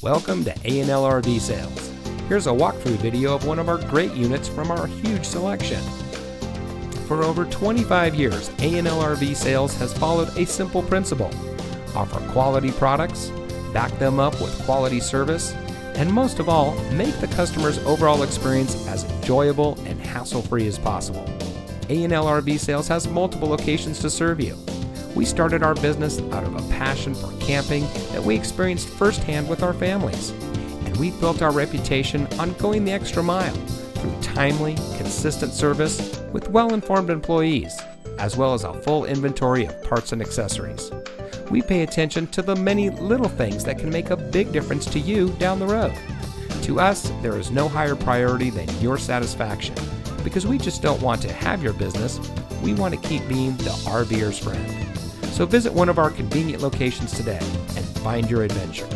Welcome to A&L RV Sales. Here's a walkthrough video of one of our great units from our huge selection. For over 25 years, A&L RV Sales has followed a simple principle: offer quality products, back them up with quality service, and most of all, make the customer's overall experience as enjoyable and hassle-free as possible. A&L RV Sales has multiple locations to serve you. We started our business out of a passion for camping that we experienced firsthand with our families, and we built our reputation on going the extra mile through timely, consistent service with well-informed employees, as well as a full inventory of parts and accessories. We pay attention to the many little things that can make a big difference to you down the road. To us, there is no higher priority than your satisfaction, because we just don't want to have your business, we want to keep being the RVer's friend. So visit one of our convenient locations today and find your adventure.